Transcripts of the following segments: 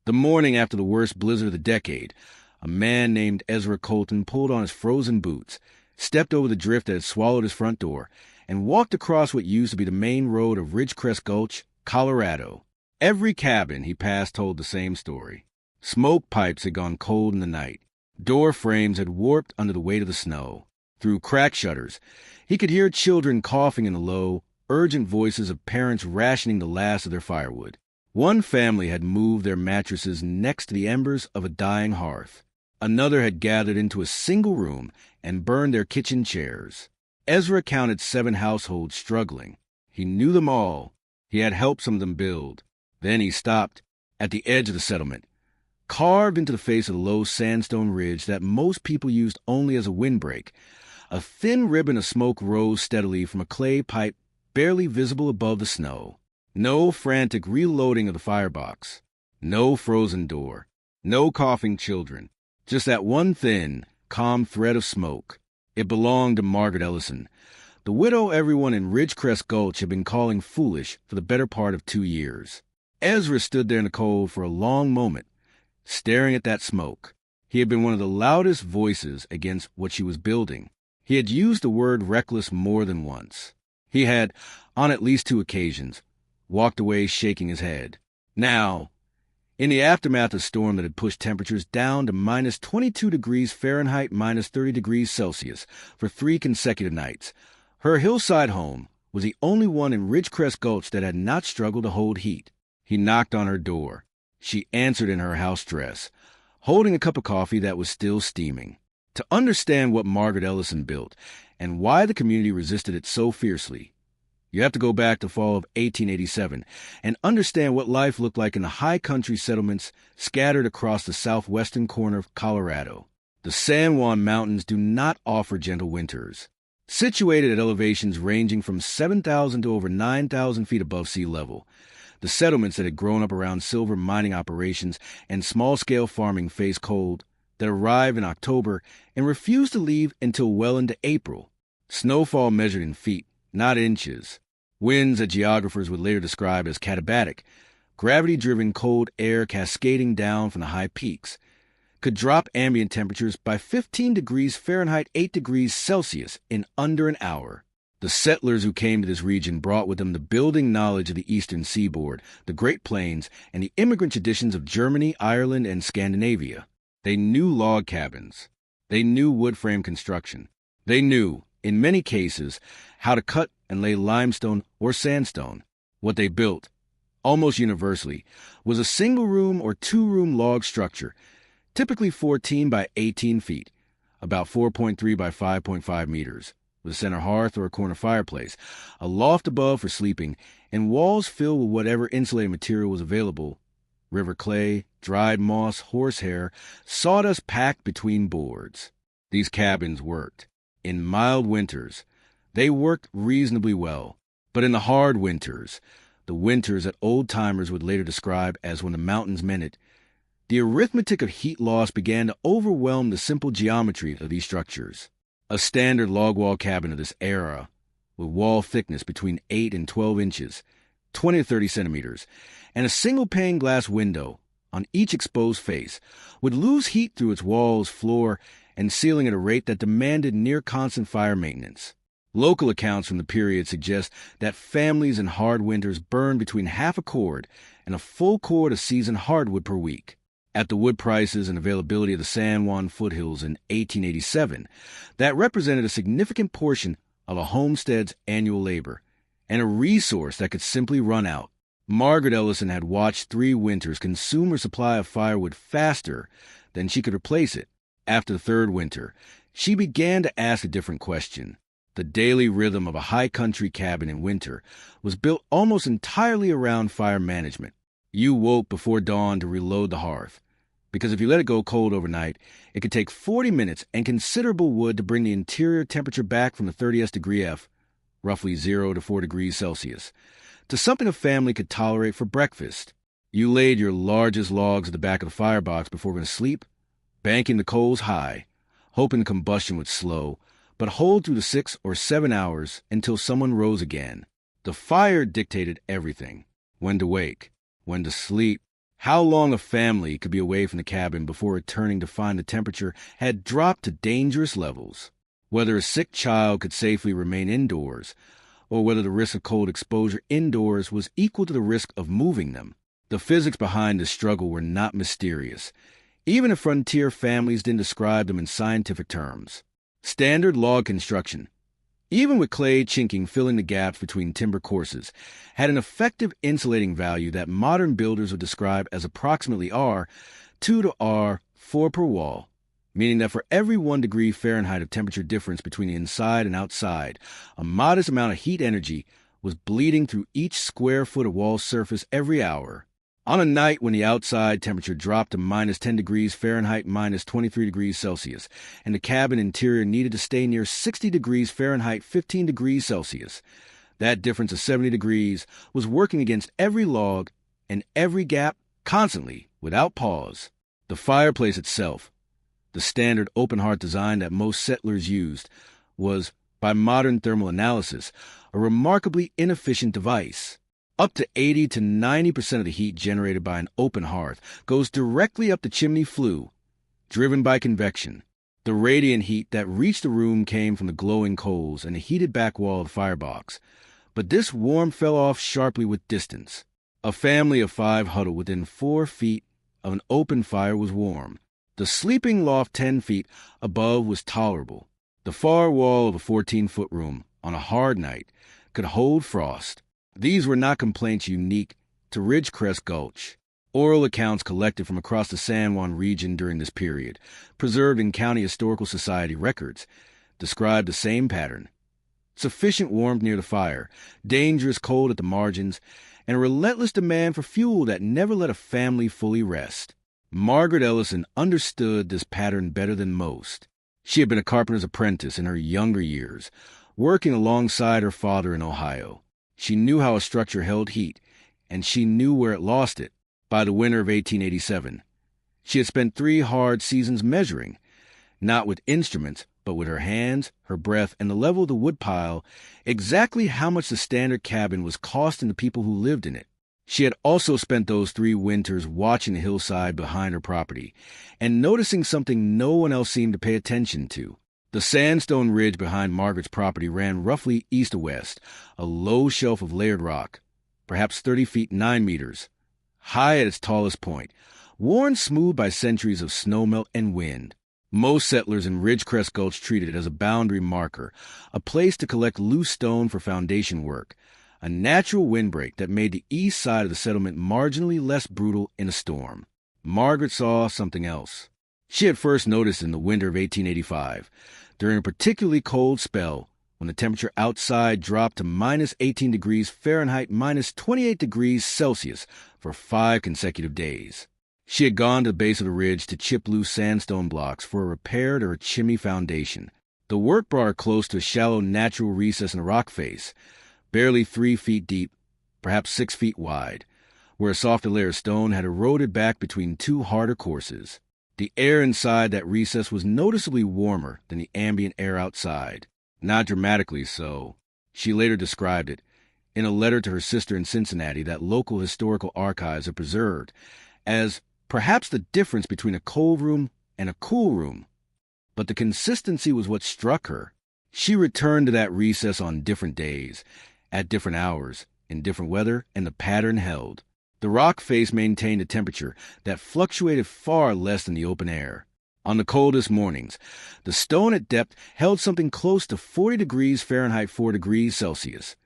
The morning after the worst blizzard of the decade, a man named Ezra Colton pulled on his frozen boots, stepped over the drift that had swallowed his front door, and walked across what used to be the main road of Ridgecrest Gulch, Colorado. Every cabin he passed told the same story. Smoke pipes had gone cold in the night. Door frames had warped under the weight of the snow. Through cracked shutters, he could hear children coughing in the low, urgent voices of parents rationing the last of their firewood. One family had moved their mattresses next to the embers of a dying hearth. Another had gathered into a single room and burned their kitchen chairs. Ezra counted 7 households struggling. He knew them all. He had helped some of them build. Then he stopped at the edge of the settlement, carved into the face of the low sandstone ridge that most people used only as a windbreak. A thin ribbon of smoke rose steadily from a clay pipe barely visible above the snow. No frantic reloading of the firebox. No frozen door. No coughing children. Just that one thin, calm thread of smoke. It belonged to Margaret Ellison, the widow everyone in Ridgecrest Gulch had been calling foolish for the better part of 2 years. Ezra stood there in the cold for a long moment, staring at that smoke. He had been one of the loudest voices against what she was building. He had used the word reckless more than once. He had, on at least 2 occasions, walked away shaking his head. Now, in the aftermath of a storm that had pushed temperatures down to minus 22 degrees Fahrenheit, minus 30 degrees Celsius for 3 consecutive nights, her hillside home was the only one in Ridgecrest Gulch that had not struggled to hold heat. He knocked on her door. She answered in her house dress, holding a cup of coffee that was still steaming. To understand what Margaret Ellison built and why the community resisted it so fiercely, you have to go back to the fall of 1887 and understand what life looked like in the high country settlements scattered across the southwestern corner of Colorado. The San Juan Mountains do not offer gentle winters. Situated at elevations ranging from 7,000 to over 9,000 feet above sea level, the settlements that had grown up around silver mining operations and small-scale farming faced cold that arrived in October and refused to leave until well into April. Snowfall measured in feet, not inches. Winds that geographers would later describe as katabatic, gravity-driven cold air cascading down from the high peaks, could drop ambient temperatures by 15 degrees Fahrenheit, 8 degrees Celsius in under an hour. The settlers who came to this region brought with them the building knowledge of the eastern seaboard, the Great Plains, and the immigrant traditions of Germany, Ireland, and Scandinavia. They knew log cabins. They knew wood frame construction. They knew, in many cases, how to cut and lay limestone or sandstone. What they built, almost universally, was a single-room or 2-room log structure, typically 14 by 18 feet, about 4.3 by 5.5 meters, with a center hearth or a corner fireplace, a loft above for sleeping, and walls filled with whatever insulating material was available: river clay, dried moss, horsehair, sawdust packed between boards. These cabins worked. In mild winters, they worked reasonably well, but in the hard winters, the winters that old-timers would later describe as when the mountains meant it, the arithmetic of heat loss began to overwhelm the simple geometry of these structures. A standard log wall cabin of this era, with wall thickness between 8 and 12 inches, 20 to 30 centimeters, and a single pane glass window on each exposed face, would lose heat through its walls, floor, and ceiling at a rate that demanded near constant fire maintenance. Local accounts from the period suggest that families in hard winters burned between half a cord and a full cord of seasoned hardwood per week. At the wood prices and availability of the San Juan foothills in 1887, that represented a significant portion of a homestead's annual labor, and a resource that could simply run out. Margaret Ellison had watched 3 winters consume her supply of firewood faster than she could replace it. After the 3rd winter, she began to ask a different question. The daily rhythm of a high-country cabin in winter was built almost entirely around fire management. You woke before dawn to reload the hearth, because if you let it go cold overnight, it could take 40 minutes and considerable wood to bring the interior temperature back from the 30th degree F, roughly 0 to 4 degrees Celsius, to something a family could tolerate for breakfast. You laid your largest logs at the back of the firebox before going to sleep, banking the coals high, hoping the combustion would slow, but hold through the 6 or 7 hours until someone rose again. The fire dictated everything: when to wake, when to sleep, How long a family could be away from the cabin before returning to find the temperature had dropped to dangerous levels, whether a sick child could safely remain indoors, or whether the risk of cold exposure indoors was equal to the risk of moving them. The physics behind this struggle were not mysterious, even if frontier families didn't describe them in scientific terms. Standard log construction, even with clay chinking filling the gaps between timber courses, had an effective insulating value that modern builders would describe as approximately R2 to R4 per wall, meaning that for every 1 degree Fahrenheit of temperature difference between the inside and outside, a modest amount of heat energy was bleeding through each square foot of wall surface every hour. On a night when the outside temperature dropped to minus 10 degrees Fahrenheit, minus 23 degrees Celsius, and the cabin interior needed to stay near 60 degrees Fahrenheit, 15 degrees Celsius, that difference of 70 degrees was working against every log and every gap constantly, without pause. The fireplace itself, the standard open-hearth design that most settlers used, was, by modern thermal analysis, a remarkably inefficient device. Up to 80 to 90% of the heat generated by an open hearth goes directly up the chimney flue, driven by convection. The radiant heat that reached the room came from the glowing coals and the heated back wall of the firebox, but this warmth fell off sharply with distance. A family of 5 huddled within 4 feet of an open fire was warm. The sleeping loft 10 feet above was tolerable. The far wall of a 14-foot room, on a hard night, could hold frost. These were not complaints unique to Ridgecrest Gulch. Oral accounts collected from across the San Juan region during this period, preserved in County Historical Society records, described the same pattern. Sufficient warmth near the fire, dangerous cold at the margins, and a relentless demand for fuel that never let a family fully rest. Margaret Ellison understood this pattern better than most. She had been a carpenter's apprentice in her younger years, working alongside her father in Ohio. She knew how a structure held heat, and she knew where it lost it. By the winter of 1887, she had spent 3 hard seasons measuring, not with instruments, but with her hands, her breath, and the level of the woodpile, exactly how much the standard cabin was costing the people who lived in it. She had also spent those 3 winters watching the hillside behind her property, and noticing something no one else seemed to pay attention to. The sandstone ridge behind Margaret's property ran roughly east to west, a low shelf of layered rock, perhaps 30 feet 9 meters, high at its tallest point, worn smooth by centuries of snowmelt and wind. Most settlers in Ridgecrest Gulch treated it as a boundary marker, a place to collect loose stone for foundation work, a natural windbreak that made the east side of the settlement marginally less brutal in a storm. Margaret saw something else. She had first noticed in the winter of 1885, during a particularly cold spell, when the temperature outside dropped to minus 18 degrees Fahrenheit, minus 28 degrees Celsius for 5 consecutive days. She had gone to the base of the ridge to chip loose sandstone blocks for a repair to her chimney foundation. The work brought her close to a shallow natural recess in the rock face, barely 3 feet deep, perhaps 6 feet wide, where a softer layer of stone had eroded back between 2 harder courses. The air inside that recess was noticeably warmer than the ambient air outside. Not dramatically so. She later described it, in a letter to her sister in Cincinnati that local historical archives have preserved, as perhaps the difference between a cold room and a cool room. But the consistency was what struck her. She returned to that recess on different days, at different hours, in different weather, and the pattern held. The rock face maintained a temperature that fluctuated far less than the open air. On the coldest mornings, the stone at depth held something close to 40 degrees Fahrenheit, 4 degrees Celsius,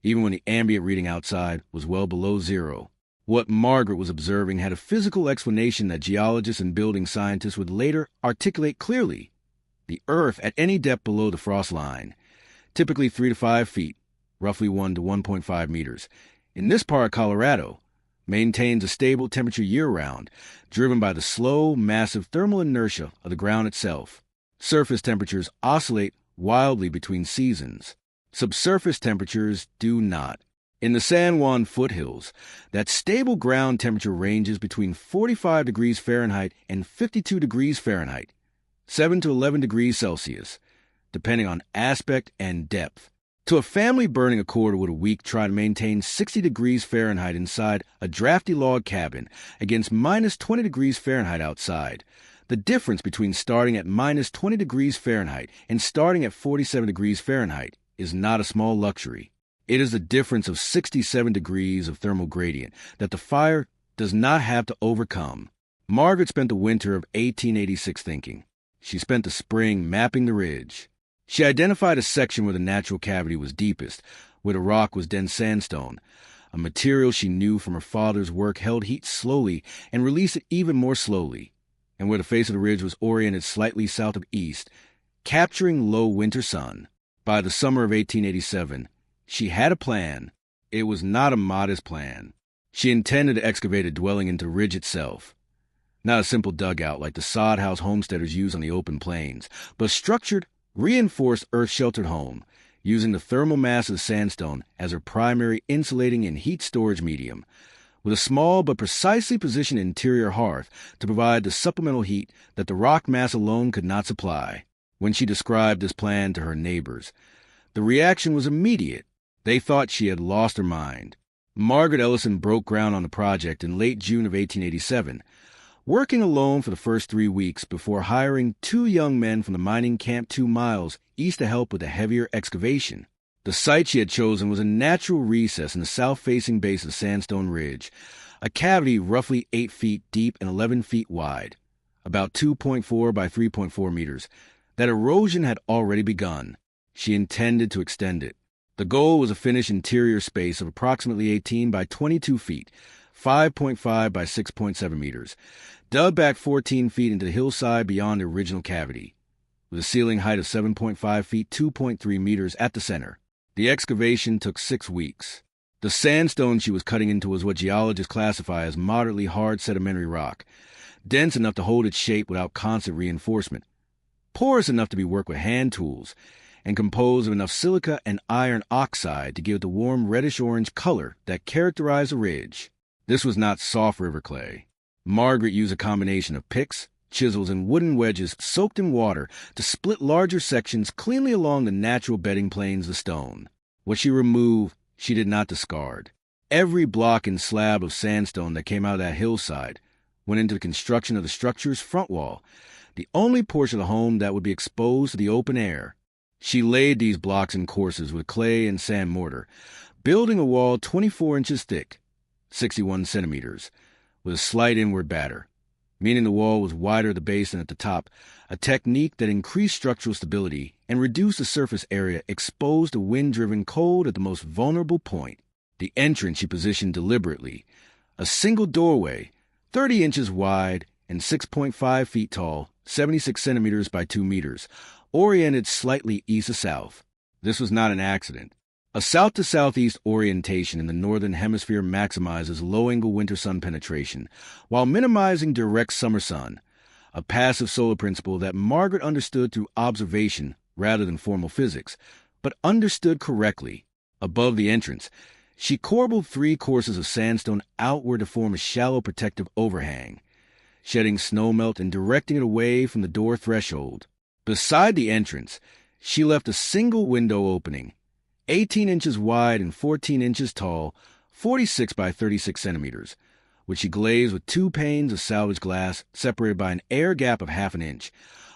even when the ambient reading outside was well below zero. What Margaret was observing had a physical explanation that geologists and building scientists would later articulate clearly. The Earth at any depth below the frost line, typically 3 to 5 feet, roughly 1 to 1.5 meters, in this part of Colorado, maintains a stable temperature year-round, driven by the slow, massive thermal inertia of the ground itself. Surface temperatures oscillate wildly between seasons. Subsurface temperatures do not. In the San Juan foothills, that stable ground temperature ranges between 45 degrees Fahrenheit and 52 degrees Fahrenheit, 7 to 11 degrees Celsius, depending on aspect and depth. To a family burning a quarter would a week try to maintain 60 degrees Fahrenheit inside a drafty log cabin against minus 20 degrees Fahrenheit outside. The difference between starting at minus 20 degrees Fahrenheit and starting at 47 degrees Fahrenheit is not a small luxury. It is the difference of 67 degrees of thermal gradient that the fire does not have to overcome. Margaret spent the winter of 1886 thinking. She spent the spring mapping the ridge. She identified a section where the natural cavity was deepest, where the rock was dense sandstone, a material she knew from her father's work held heat slowly and released it even more slowly, and where the face of the ridge was oriented slightly south of east, capturing low winter sun. By the summer of 1887, she had a plan. It was not a modest plan. She intended to excavate a dwelling into the ridge itself. Not a simple dugout like the sod house homesteaders use on the open plains, but a structured, reinforced earth-sheltered home, using the thermal mass of the sandstone as her primary insulating and heat storage medium, with a small but precisely positioned interior hearth to provide the supplemental heat that the rock mass alone could not supply. When she described this plan to her neighbors, the reaction was immediate. They thought she had lost her mind. Margaret Ellison broke ground on the project in late June of 1887, working alone for the first 3 weeks before hiring 2 young men from the mining camp 2 miles east to help with the heavier excavation. The site she had chosen was a natural recess in the south-facing base of the sandstone ridge, a cavity roughly 8 feet deep and 11 feet wide, about 2.4 by 3.4 meters. That erosion had already begun. She intended to extend it. The goal was a finished interior space of approximately 18 by 22 feet, 5.5 by 6.7 meters, dug back 14 feet into the hillside beyond the original cavity, with a ceiling height of 7.5 feet, 2.3 meters at the center. The excavation took 6 weeks. The sandstone she was cutting into was what geologists classify as moderately hard sedimentary rock, dense enough to hold its shape without constant reinforcement, porous enough to be worked with hand tools, and composed of enough silica and iron oxide to give it the warm reddish-orange color that characterized the ridge. This was not soft river clay. Margaret used a combination of picks, chisels, and wooden wedges soaked in water to split larger sections cleanly along the natural bedding planes of stone. What she removed, she did not discard. Every block and slab of sandstone that came out of that hillside went into the construction of the structure's front wall, the only portion of the home that would be exposed to the open air. She laid these blocks in courses with clay and sand mortar, building a wall 24 inches thick, 61 centimeters, with a slight inward batter, meaning the wall was wider at the base than at the top, a technique that increased structural stability and reduced the surface area exposed to wind-driven cold at the most vulnerable point. The entrance she positioned deliberately, a single doorway, 30 inches wide and 6.5 feet tall, 76 centimeters by 2 meters, oriented slightly east to south. This was not an accident. A south to southeast orientation in the northern hemisphere maximizes low-angle winter sun penetration while minimizing direct summer sun, a passive solar principle that Margaret understood through observation rather than formal physics, but understood correctly. Above the entrance, she corbelled 3 courses of sandstone outward to form a shallow protective overhang, shedding snowmelt and directing it away from the door threshold. Beside the entrance, she left a single window opening, 18 inches wide and 14 inches tall, 46 by 36 centimeters, which she glazed with 2 panes of salvage glass separated by an air gap of half an inch,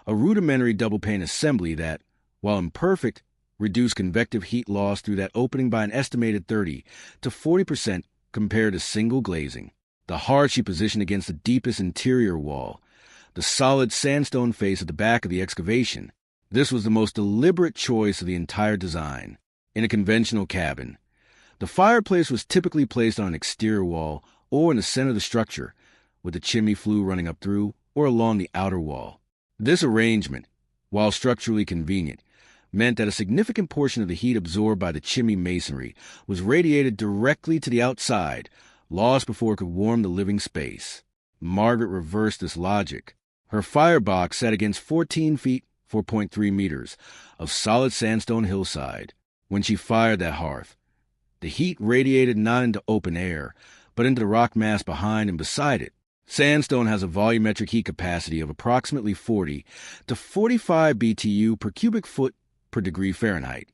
a rudimentary double-pane assembly that, while imperfect, reduced convective heat loss through that opening by an estimated 30 to 40% compared to single glazing. The hearth she positioned against the deepest interior wall, the solid sandstone face at the back of the excavation. This was the most deliberate choice of the entire design. In a conventional cabin, the fireplace was typically placed on an exterior wall or in the center of the structure, with the chimney flue running up through or along the outer wall. This arrangement, while structurally convenient, meant that a significant portion of the heat absorbed by the chimney masonry was radiated directly to the outside, lost before it could warm the living space. Margaret reversed this logic. Her firebox sat against 14 feet, 4.3 meters, of solid sandstone hillside. When she fired that hearth, the heat radiated not into open air, but into the rock mass behind and beside it. Sandstone has a volumetric heat capacity of approximately 40 to 45 BTU per cubic foot per degree Fahrenheit.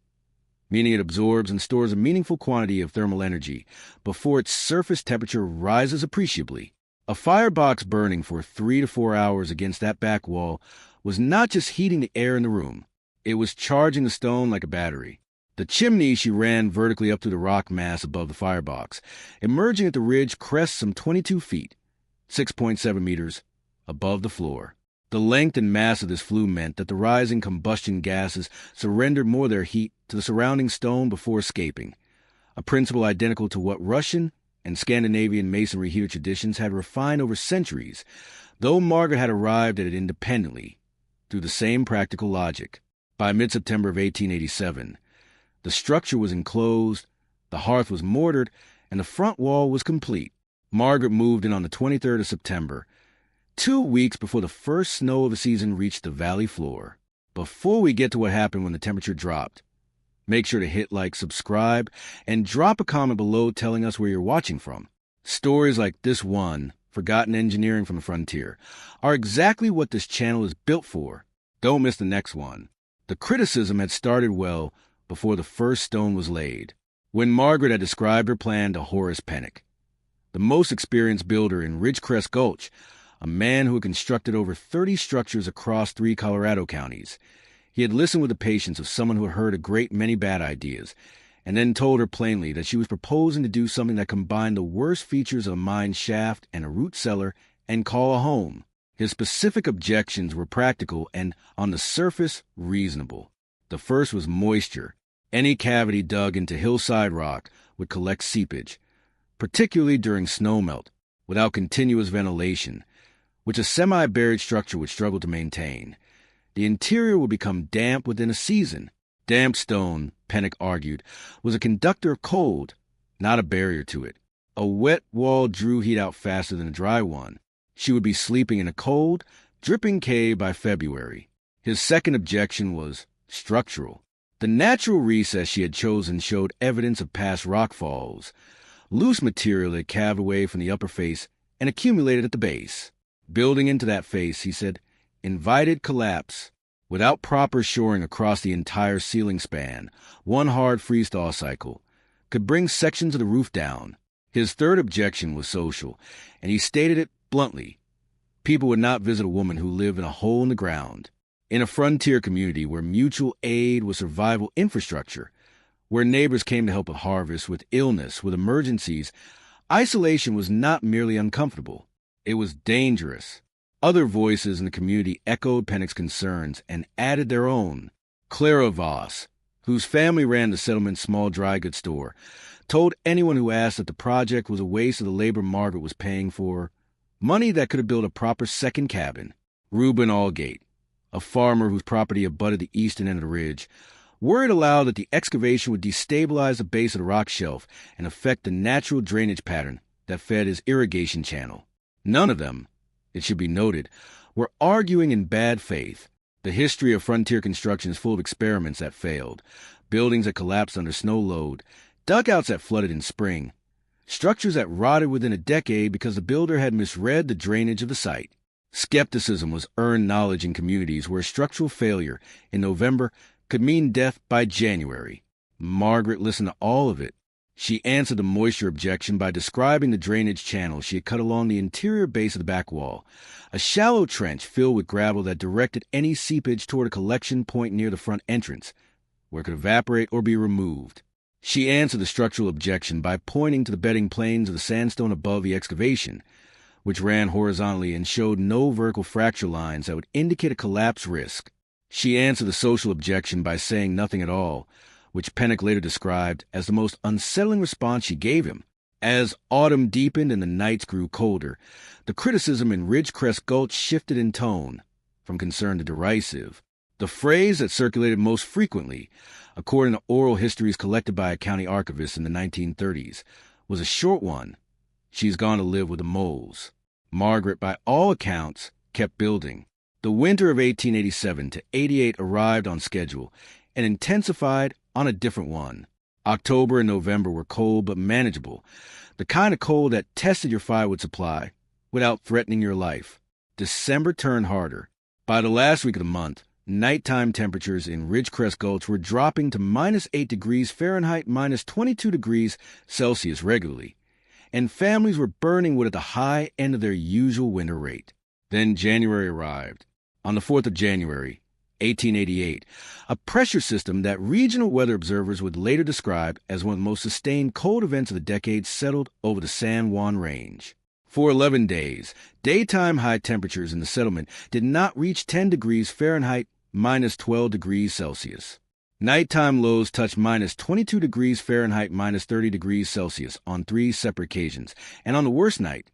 meaning it absorbs and stores a meaningful quantity of thermal energy before its surface temperature rises appreciably. A firebox burning for 3 to 4 hours against that back wall was not just heating the air in the room, it was charging the stone like a battery. The chimney she ran vertically up through the rock mass above the firebox, emerging at the ridge crest some 22 feet, 6.7 meters, above the floor. The length and mass of this flue meant that the rising combustion gases surrendered more of their heat to the surrounding stone before escaping, a principle identical to what Russian and Scandinavian masonry heater traditions had refined over centuries, though Margaret had arrived at it independently, through the same practical logic. By mid-September of 1887, the structure was enclosed, the hearth was mortared, and the front wall was complete. Margaret moved in on the 23rd of September, 2 weeks before the first snow of the season reached the valley floor. Before we get to what happened when the temperature dropped, make sure to hit like, subscribe, and drop a comment below telling us where you're watching from. Stories like this one, Forgotten Engineering from the Frontier, are exactly what this channel is built for. Don't miss the next one. The criticism had started well before the first stone was laid, when Margaret had described her plan to Horace Pennock, the most experienced builder in Ridgecrest Gulch, a man who had constructed over 30 structures across 3 Colorado counties. He had listened with the patience of someone who had heard a great many bad ideas, and then told her plainly that she was proposing to do something that combined the worst features of a mine shaft and a root cellar and call a home. His specific objections were practical and, on the surface, reasonable. The first was moisture. Any cavity dug into hillside rock would collect seepage, particularly during snowmelt, without continuous ventilation, which a semi-buried structure would struggle to maintain. The interior would become damp within a season. Damp stone, Pennock argued, was a conductor of cold, not a barrier to it. A wet wall drew heat out faster than a dry one. She would be sleeping in a cold, dripping cave by February. His second objection was structural. The natural recess she had chosen showed evidence of past rockfalls, loose material that calved away from the upper face and accumulated at the base. Building into that face, he said, invited collapse. Without proper shoring across the entire ceiling span, one hard freeze-thaw cycle could bring sections of the roof down. His third objection was social, and he stated it bluntly. People would not visit a woman who lived in a hole in the ground. In a frontier community where mutual aid was survival infrastructure, where neighbors came to help with harvest, with illness, with emergencies, isolation was not merely uncomfortable. It was dangerous. Other voices in the community echoed Pennock's concerns and added their own. Clara Voss, whose family ran the settlement's small dry goods store, told anyone who asked that the project was a waste of the labor Margaret was paying for, money that could have built a proper second cabin. Reuben Allgate, a farmer whose property abutted the eastern end of the ridge, worried aloud that the excavation would destabilize the base of the rock shelf and affect the natural drainage pattern that fed his irrigation channel. None of them, it should be noted, were arguing in bad faith. The history of frontier construction is full of experiments that failed, buildings that collapsed under snow load, dugouts that flooded in spring, structures that rotted within a decade because the builder had misread the drainage of the site. Skepticism was earned knowledge in communities where structural failure in November could mean death by January. Margaret listened to all of it. She answered the moisture objection by describing the drainage channel she had cut along the interior base of the back wall, a shallow trench filled with gravel that directed any seepage toward a collection point near the front entrance, where it could evaporate or be removed. She answered the structural objection by pointing to the bedding planes of the sandstone above the excavation, which ran horizontally and showed no vertical fracture lines that would indicate a collapse risk. She answered the social objection by saying nothing at all, which Pennock later described as the most unsettling response she gave him. As autumn deepened and the nights grew colder, the criticism in Ridgecrest Gulch shifted in tone, from concern to derisive. The phrase that circulated most frequently, according to oral histories collected by a county archivist in the 1930s, was a short one. She's gone to live with the moles. Margaret, by all accounts, kept building. The winter of 1887 to 88 arrived on schedule and intensified on a different one. October and November were cold but manageable, the kind of cold that tested your firewood supply without threatening your life. December turned harder. By the last week of the month, nighttime temperatures in Ridgecrest Gulch were dropping to -8 degrees Fahrenheit, -22 degrees Celsius regularly, and families were burning wood at the high end of their usual winter rate. Then January arrived. On the 4th of January, 1888, a pressure system that regional weather observers would later describe as one of the most sustained cold events of the decade settled over the San Juan Range. For 11 days, daytime high temperatures in the settlement did not reach 10 degrees Fahrenheit, -12 degrees Celsius. Nighttime lows touched -22 degrees Fahrenheit, -30 degrees Celsius on 3 separate occasions, and on the worst night,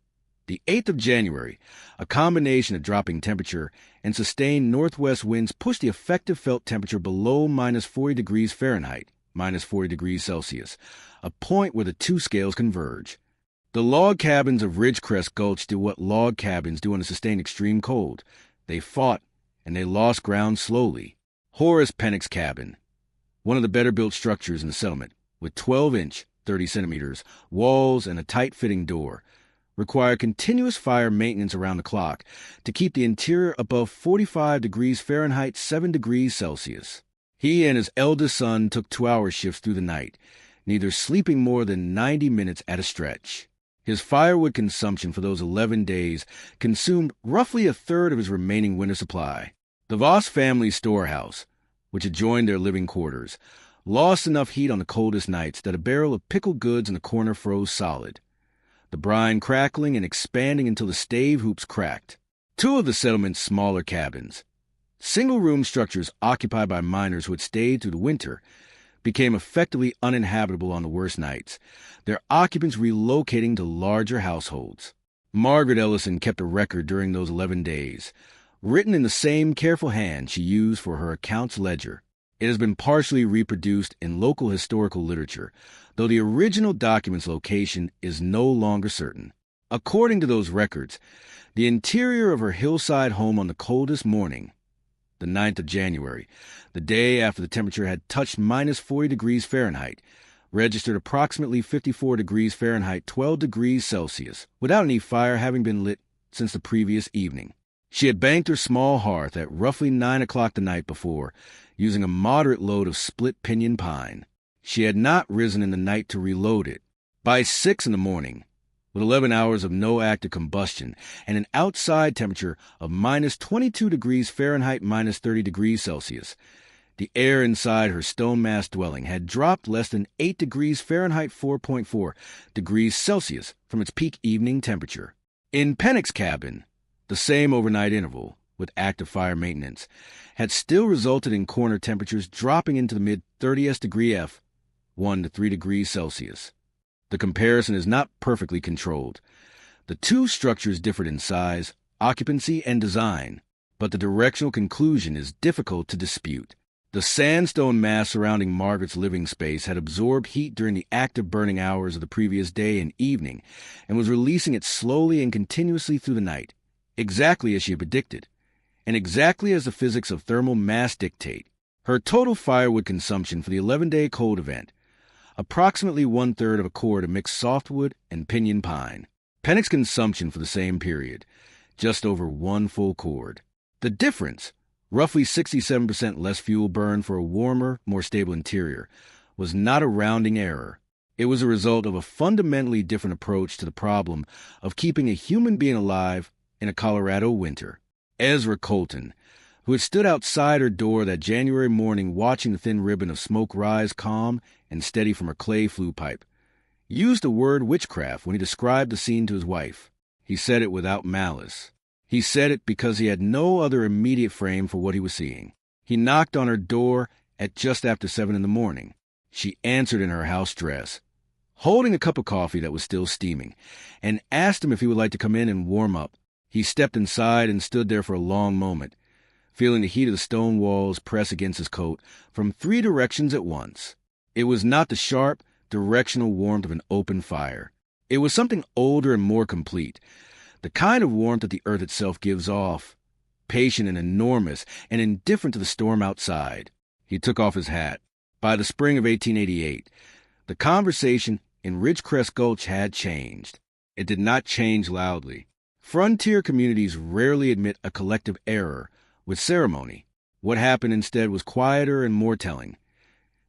the 8th of January, a combination of dropping temperature and sustained northwest winds pushed the effective felt temperature below -40 degrees Fahrenheit, -40 degrees Celsius, a point where the two scales converge. The log cabins of Ridgecrest Gulch did what log cabins do in a sustained extreme cold. They fought, and they lost ground slowly. Horace Pennock's cabin, one of the better-built structures in the settlement, with 12-inch, 30 centimeters, walls and a tight-fitting door, required continuous fire maintenance around the clock to keep the interior above 45 degrees Fahrenheit, 7 degrees Celsius. He and his eldest son took 2-hour shifts through the night, neither sleeping more than 90 minutes at a stretch. His firewood consumption for those 11 days consumed roughly a third of his remaining winter supply. The Voss family storehouse, which adjoined their living quarters, lost enough heat on the coldest nights that a barrel of pickled goods in the corner froze solid, the brine crackling and expanding until the stave hoops cracked. 2 of the settlement's smaller cabins, single-room structures occupied by miners who had stayed through the winter, became effectively uninhabitable on the worst nights, their occupants relocating to larger households. Margaret Ellison kept a record during those 11 days, written in the same careful hand she used for her accounts ledger. It has been partially reproduced in local historical literature, though the original document's location is no longer certain. According to those records, the interior of her hillside home on the coldest morning, the 9th of January, the day after the temperature had touched -40 degrees Fahrenheit, registered approximately 54 degrees Fahrenheit, 12 degrees Celsius, without any fire having been lit since the previous evening. She had banked her small hearth at roughly 9 o'clock the night before, using a moderate load of split pinyon pine. She had not risen in the night to reload it. By 6 in the morning, with 11 hours of no active combustion and an outside temperature of -22 degrees Fahrenheit, -30 degrees Celsius, the air inside her stone-mass dwelling had dropped less than 8 degrees Fahrenheit, 4.4 degrees Celsius from its peak evening temperature. In Pennock's cabin, the same overnight interval, with active fire maintenance, had still resulted in corner temperatures dropping into the mid-30th degree F, 1 to 3 degrees Celsius. The comparison is not perfectly controlled. The two structures differed in size, occupancy, and design, but the directional conclusion is difficult to dispute. The sandstone mass surrounding Margaret's living space had absorbed heat during the active burning hours of the previous day and evening, and was releasing it slowly and continuously through the night, exactly as she had predicted, and exactly as the physics of thermal mass dictate. Her total firewood consumption for the 11-day cold event, approximately 1/3 of a cord of mixed softwood and pinyon pine. Pennock's consumption for the same period, just over 1 full cord. The difference, roughly 67% less fuel burned for a warmer, more stable interior, was not a rounding error. It was a result of a fundamentally different approach to the problem of keeping a human being alive in a Colorado winter. Ezra Colton, who had stood outside her door that January morning watching the thin ribbon of smoke rise calm and steady from her clay flue pipe, used the word witchcraft when he described the scene to his wife. He said it without malice. He said it because he had no other immediate frame for what he was seeing. He knocked on her door at just after 7 in the morning. She answered in her house dress, holding a cup of coffee that was still steaming, and asked him if he would like to come in and warm up. He stepped inside and stood there for a long moment, feeling the heat of the stone walls press against his coat from 3 directions at once. It was not the sharp, directional warmth of an open fire. It was something older and more complete, the kind of warmth that the earth itself gives off, patient and enormous and indifferent to the storm outside. He took off his hat. By the spring of 1888, the conversation in Ridgecrest Gulch had changed. It did not change loudly. Frontier communities rarely admit a collective error with ceremony. What happened instead was quieter and more telling.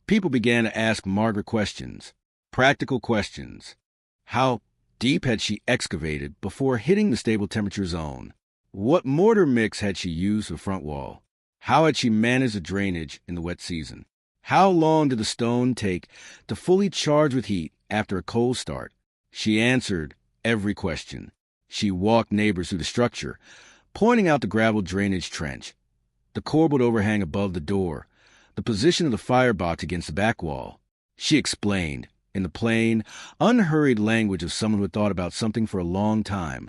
People began to ask Margaret questions, practical questions. How deep had she excavated before hitting the stable temperature zone? What mortar mix had she used for the front wall? How had she managed the drainage in the wet season? How long did the stone take to fully charge with heat after a cold start? She answered every question. She walked neighbors through the structure, pointing out the gravel drainage trench, the corbelled overhang above the door, the position of the firebox against the back wall. She explained, in the plain, unhurried language of someone who had thought about something for a long time,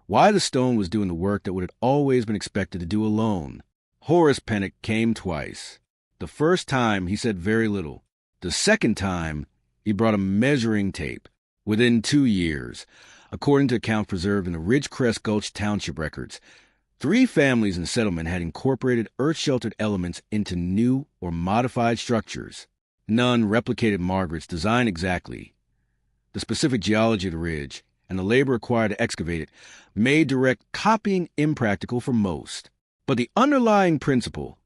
why the stone was doing the work that would have always been expected to do alone. Horace Pennock came twice. The first time, he said very little. The second time, he brought a measuring tape. Within 2 years, according to accounts preserved in the Ridgecrest Gulch Township records, 3 families in the settlement had incorporated earth-sheltered elements into new or modified structures. None replicated Margaret's design exactly. The specific geology of the ridge and the labor required to excavate it made direct copying impractical for most. But the underlying principle,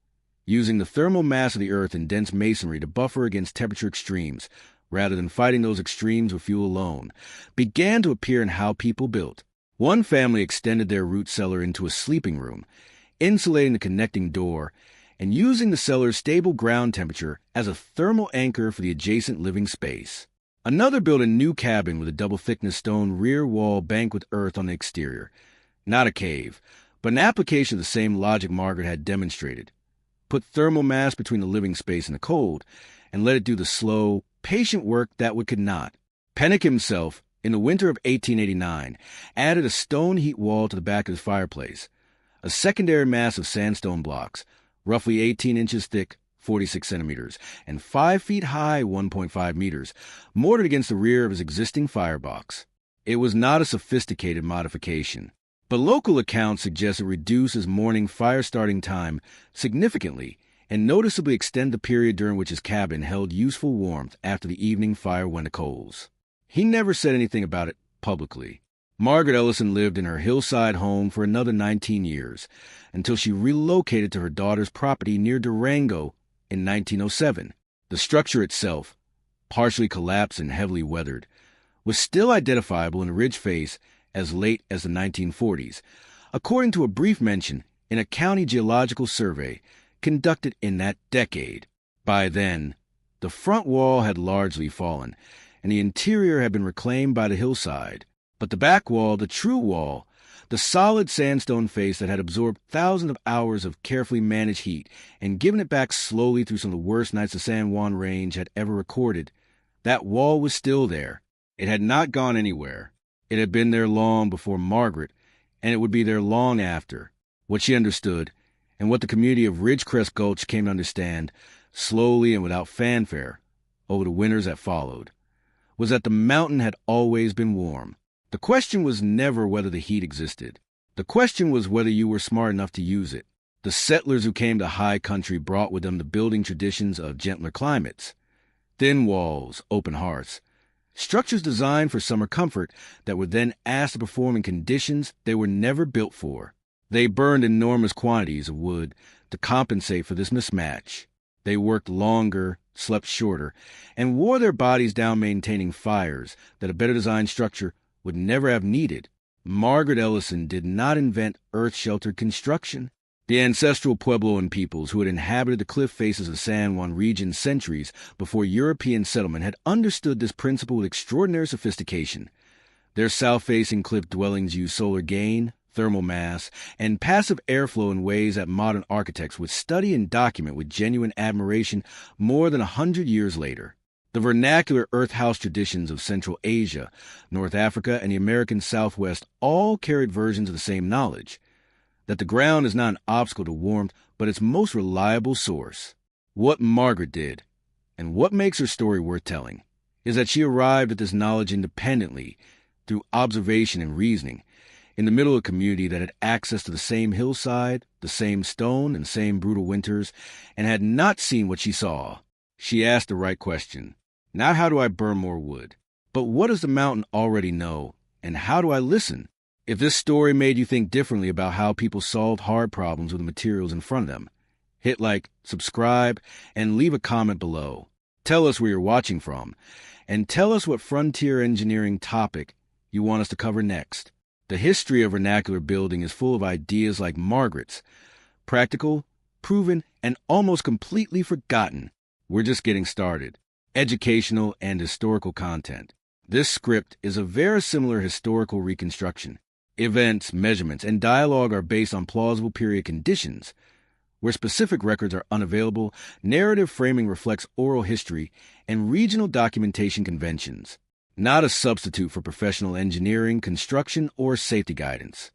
using the thermal mass of the earth in dense masonry to buffer against temperature extremes, rather than fighting those extremes with fuel alone, began to appear in how people built. One family extended their root cellar into a sleeping room, insulating the connecting door, and using the cellar's stable ground temperature as a thermal anchor for the adjacent living space. Another built a new cabin with a double-thickness stone rear wall banked with earth on the exterior. Not a cave, but an application of the same logic Margaret had demonstrated. Put thermal mass between the living space and the cold, and let it do the slow, patient work that could not. Pennock himself, in the winter of 1889, added a stone heat wall to the back of his fireplace, a secondary mass of sandstone blocks, roughly 18 inches thick, 46 centimeters, and 5 feet high, 1.5 meters, mortared against the rear of his existing firebox. It was not a sophisticated modification, but local accounts suggest it reduced his morning fire-starting time significantly and noticeably extend the period during which his cabin held useful warmth after the evening fire went to coals. He never said anything about it publicly. Margaret Ellison lived in her hillside home for another 19 years, until she relocated to her daughter's property near Durango in 1907. The structure itself, partially collapsed and heavily weathered, was still identifiable in the ridge face as late as the 1940s, according to a brief mention in a county geological survey conducted in that decade. By then, the front wall had largely fallen, and the interior had been reclaimed by the hillside. But the back wall, the true wall, the solid sandstone face that had absorbed thousands of hours of carefully managed heat and given it back slowly through some of the worst nights the San Juan Range had ever recorded, that wall was still there. It had not gone anywhere. It had been there long before Margaret, and it would be there long after. What she understood, and what the community of Ridgecrest Gulch came to understand, slowly and without fanfare, over the winters that followed, was that the mountain had always been warm. The question was never whether the heat existed. The question was whether you were smart enough to use it. The settlers who came to high country brought with them the building traditions of gentler climates. Thin walls, open hearths, structures designed for summer comfort that were then asked to perform in conditions they were never built for. They burned enormous quantities of wood to compensate for this mismatch. They worked longer, slept shorter, and wore their bodies down maintaining fires that a better designed structure would never have needed. Margaret Ellison did not invent earth-sheltered construction. The ancestral Puebloan peoples who had inhabited the cliff faces of the San Juan region centuries before European settlement had understood this principle with extraordinary sophistication. Their south-facing cliff dwellings used solar gain, thermal mass, and passive airflow in ways that modern architects would study and document with genuine admiration more than 100 years later. The vernacular earth house traditions of Central Asia, North Africa, and the American Southwest all carried versions of the same knowledge, that the ground is not an obstacle to warmth, but its most reliable source. What Margaret did, and what makes her story worth telling, is that she arrived at this knowledge independently, through observation and reasoning, in the middle of a community that had access to the same hillside, the same stone, and same brutal winters, and had not seen what she saw. She asked the right question. Not how do I burn more wood, but what does the mountain already know, and how do I listen? If this story made you think differently about how people solved hard problems with the materials in front of them, Hit like, subscribe, and leave a comment below. Tell us where you're watching from, and tell us what frontier engineering topic you want us to cover next. The history of vernacular building is full of ideas like Margaret's, practical, proven, and almost completely forgotten. We're just getting started. Educational and historical content. This script is a very similar historical reconstruction. Events, measurements, and dialogue are based on plausible period conditions. Where specific records are unavailable, narrative framing reflects oral history and regional documentation conventions. Not a substitute for professional engineering, construction, or safety guidance.